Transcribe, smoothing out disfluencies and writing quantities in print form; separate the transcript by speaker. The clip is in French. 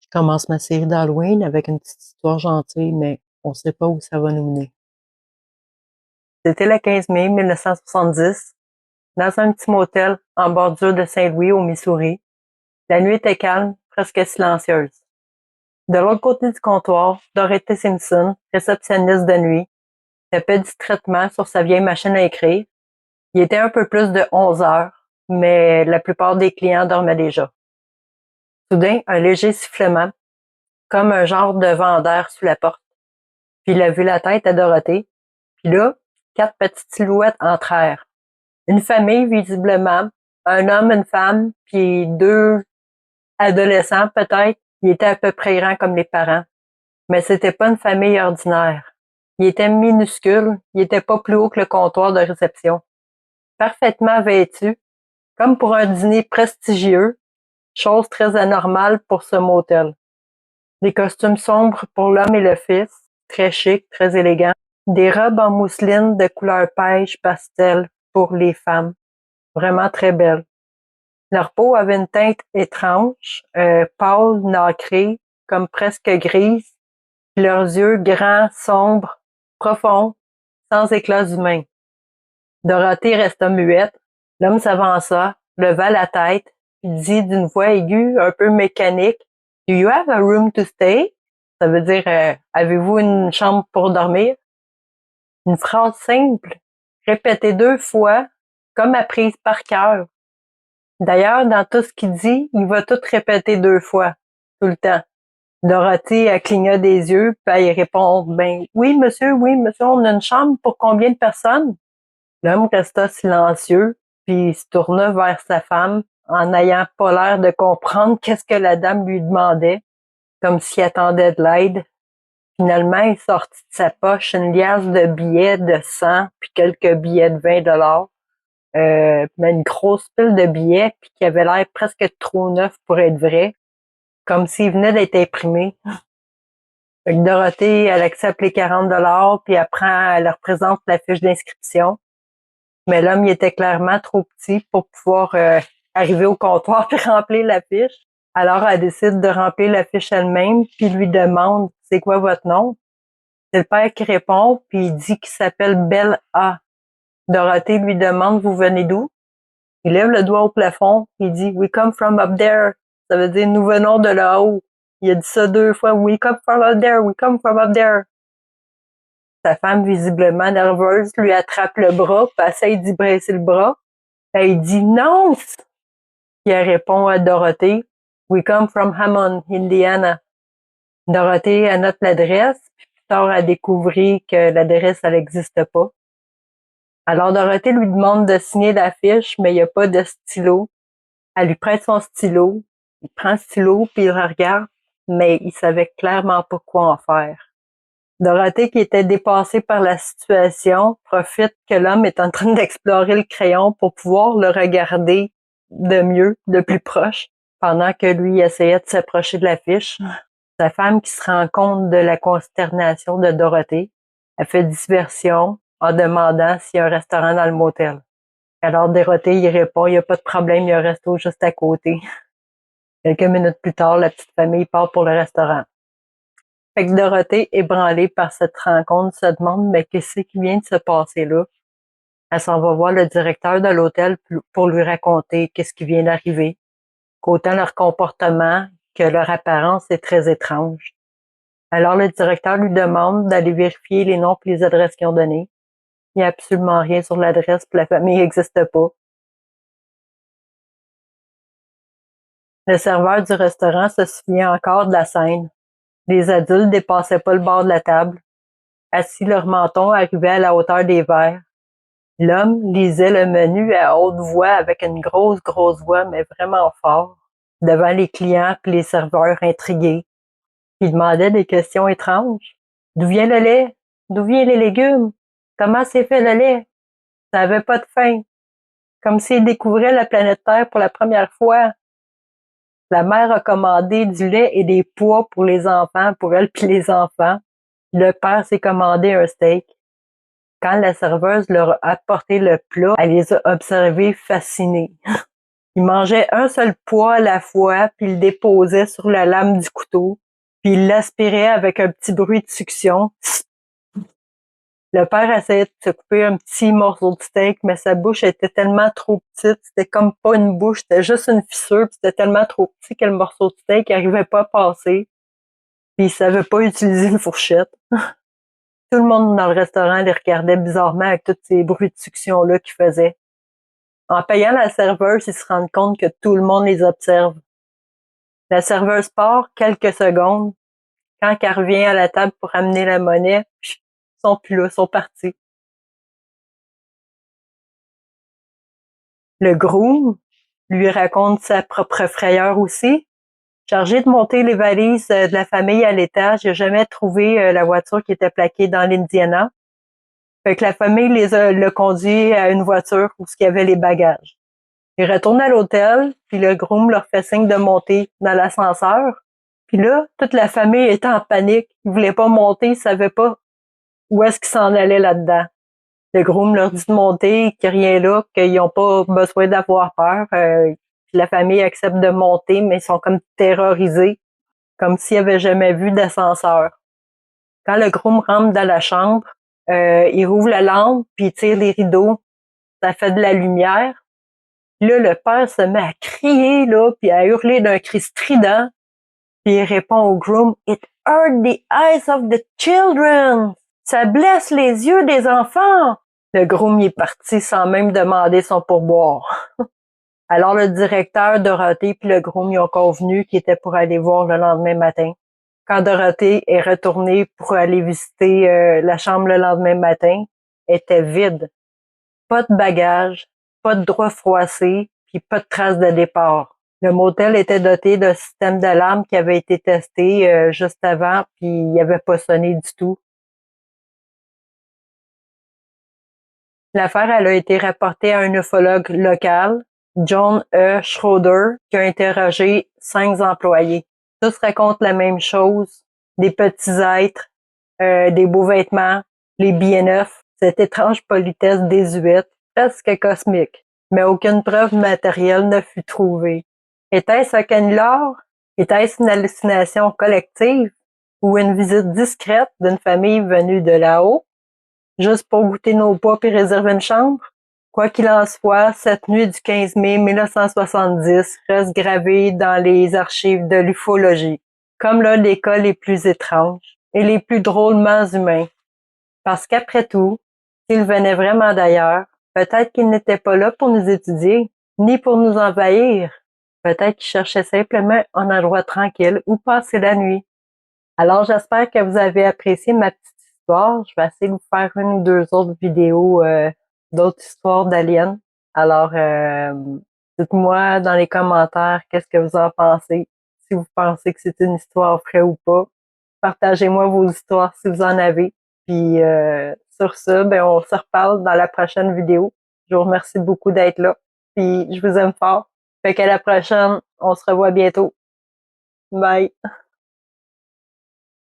Speaker 1: Je commence ma série d'Halloween avec une petite histoire gentille, mais on sait pas où ça va nous mener. C'était le 15 mai 1970, dans un petit motel en bordure de Saint-Louis, au Missouri. La nuit était calme, presque silencieuse. De l'autre côté du comptoir, Dorothy Simpson, réceptionniste de nuit, tapait distraitement sur sa vieille machine à écrire. Il était un peu plus de 11 heures, mais la plupart des clients dormaient déjà. Soudain, un léger sifflement, comme un genre de vent d'air sous la porte. Puis il a vu la tête à Dorothée. Puis là, 4 petites silhouettes entrèrent. Une famille, visiblement, un homme, une femme, puis 2 adolescents peut-être. Ils étaient à peu près grands comme les parents. Mais c'était pas une famille ordinaire. Ils étaient minuscules. Ils étaient pas plus haut que le comptoir de réception. Parfaitement vêtus, comme pour un dîner prestigieux, chose très anormale pour ce motel. Des costumes sombres pour l'homme et le fils, très chic, très élégant. Des robes en mousseline de couleur pêche pastel pour les femmes, vraiment très belles. Leur peau avait une teinte étrange, pâle, nacrée, comme presque grise. Leurs yeux grands, sombres, profonds, sans éclats humains. Dorothée resta muette. L'homme s'avança, leva la tête, et dit d'une voix aiguë, un peu mécanique, « Do you have a room to stay? » Ça veut dire, avez-vous une chambre pour dormir? Une phrase simple, répétée 2 fois, comme apprise par cœur. D'ailleurs, dans tout ce qu'il dit, il va tout répéter 2 fois, tout le temps. Dorothée, elle cligna des yeux, puis elle répond, « Ben, oui, monsieur, on a une chambre pour combien de personnes? » L'homme resta silencieux, puis il se tourna vers sa femme, en n'ayant pas l'air de comprendre qu'est-ce que la dame lui demandait, comme s'il attendait de l'aide. Finalement, il sortit de sa poche une liasse de billets de 100 puis quelques billets de 20 $, mais une grosse pile de billets puis qui avait l'air presque trop neuf pour être vrai, comme s'il venait d'être imprimé. Fait que Dorothée, elle accepte les 40 $ puis après, elle leur présente la fiche d'inscription. Mais l'homme, il était clairement trop petit pour pouvoir arriver au comptoir puis remplir la fiche. Alors, elle décide de remplir la fiche elle-même puis lui demande, « C'est quoi votre nom? » C'est le père qui répond, puis il dit qu'il s'appelle Belle A. Dorothée lui demande, « Vous venez d'où? » Il lève le doigt au plafond, il dit, « We come from up there. » Ça veut dire, « Nous venons de là-haut. » Il a dit ça 2 fois, « We come from up there, we come from up there. » Sa femme, visiblement nerveuse, lui attrape le bras, puis essaye d'y bresser le bras. Elle dit, « Non! » Puis elle répond à Dorothée, « We come from Hammond, Indiana. » Dorothée, elle note l'adresse, puis plus tard, elle découvrit que l'adresse, elle n'existe pas. Alors, Dorothée lui demande de signer la fiche, mais il n'y a pas de stylo. Elle lui prête son stylo. Il prend le stylo, puis il le regarde, mais il savait clairement pas quoi en faire. Dorothée, qui était dépassée par la situation, profite que l'homme est en train d'explorer le crayon pour pouvoir le regarder de mieux, de plus proche, pendant que lui essayait de s'approcher de la fiche. Sa femme, qui se rend compte de la consternation de Dorothée, elle fait diversion en demandant s'il y a un restaurant dans le motel. Alors Dorothée y répond, « Il n'y a pas de problème, il y a un resto juste à côté. » Quelques minutes plus tard, la petite famille part pour le restaurant. Fait que Dorothée, ébranlée par cette rencontre, se demande, mais qu'est-ce qui vient de se passer là? Elle s'en va voir le directeur de l'hôtel pour lui raconter qu'est-ce qui vient d'arriver, qu'autant leur comportement que leur apparence est très étrange. Alors le directeur lui demande d'aller vérifier les noms et les adresses qu'ils ont donnés. Il n'y a absolument rien sur l'adresse, puis la famille n'existe pas. Le serveur du restaurant se souvient encore de la scène. Les adultes dépassaient pas le bord de la table. Assis, leur menton arrivait à la hauteur des verres. L'homme lisait le menu à haute voix avec une grosse voix, mais vraiment fort, devant les clients puis les serveurs intrigués. Il demandait des questions étranges. D'où vient le lait? D'où viennent les légumes? Comment s'est fait le lait? Ça n'avait pas de fin. Comme s'il découvrait la planète Terre pour la première fois. La mère a commandé du lait et des pois pour les enfants, pour elle puis les enfants. Le père s'est commandé un steak. Quand la serveuse leur a apporté le plat, elle les a observés fascinés. Il mangeait un seul pois à la fois, puis il le déposait sur la lame du couteau, puis il l'aspirait avec un petit bruit de succion. Le père essayait de se couper un petit morceau de steak, mais sa bouche était tellement trop petite, c'était comme pas une bouche, c'était juste une fissure, puis c'était tellement trop petit que le morceau de steak n'arrivait pas à passer, puis il savait pas utiliser une fourchette. Tout le monde dans le restaurant les regardait bizarrement avec tous ces bruits de succion-là qu'ils faisaient. En payant la serveuse, ils se rendent compte que tout le monde les observe. La serveuse part quelques secondes. Quand elle revient à la table pour amener la monnaie, ils sont plus là, ils sont partis. Le groom lui raconte sa propre frayeur aussi. Chargé de monter les valises de la famille à l'étage, il n'a jamais trouvé la voiture qui était plaquée dans l'Indiana. Fait que la famille l'a conduit à une voiture où il y avait les bagages. Ils retournent à l'hôtel, puis le groom leur fait signe de monter dans l'ascenseur. Puis là, toute la famille était en panique. Ils voulaient pas monter, ils savaient pas où est-ce qu'ils s'en allaient là-dedans. Le groom leur dit de monter, qu'il n'y a rien là, qu'ils n'ont pas besoin d'avoir peur. Puis la famille accepte de monter, mais ils sont comme terrorisés, comme s'ils n'avaient jamais vu d'ascenseur. Quand le groom rentre dans la chambre, il rouvre la lampe, puis il tire les rideaux. Ça fait de la lumière. Là, le père se met à crier, là, puis à hurler d'un cri strident. Puis il répond au groom, « It hurt the eyes of the children! Ça blesse les yeux des enfants! » Le groom est parti sans même demander son pourboire. Alors le directeur, Dorothée, puis le groom y ont convenu qu'ils étaient pour aller voir le lendemain matin. Quand Dorothée est retournée pour aller visiter la chambre le lendemain matin, elle était vide. Pas de bagages, pas de drap froissé, puis pas de traces de départ. Le motel était doté d'un système d'alarme qui avait été testé juste avant, puis il n'avait pas sonné du tout. L'affaire elle a été rapportée à un ufologue local, John E. Schroeder, qui a interrogé 5 employés. Tous racontent la même chose, des petits êtres, des beaux vêtements, les billets neufs, cette étrange politesse désuète, presque cosmique, mais aucune preuve matérielle ne fut trouvée. Était-ce un canular? Était-ce une hallucination collective ou une visite discrète d'une famille venue de là-haut, juste pour goûter nos pas et réserver une chambre? Quoi qu'il en soit, cette nuit du 15 mai 1970 reste gravée dans les archives de l'ufologie, comme l'un des cas les plus étranges et les plus drôlement humains. Parce qu'après tout, s'ils venaient vraiment d'ailleurs, peut-être qu'ils n'étaient pas là pour nous étudier, ni pour nous envahir. Peut-être qu'ils cherchaient simplement un endroit tranquille où passer la nuit. Alors j'espère que vous avez apprécié ma petite histoire. Je vais essayer de vous faire une ou deux autres vidéos d'autres histoires d'aliens. Alors dites-moi dans les commentaires qu'est-ce que vous en pensez. Si vous pensez que c'est une histoire vraie ou pas. Partagez-moi vos histoires si vous en avez. Puis sur ça, ben on se reparle dans la prochaine vidéo. Je vous remercie beaucoup d'être là. Puis je vous aime fort. Fait qu'à la prochaine, on se revoit bientôt. Bye!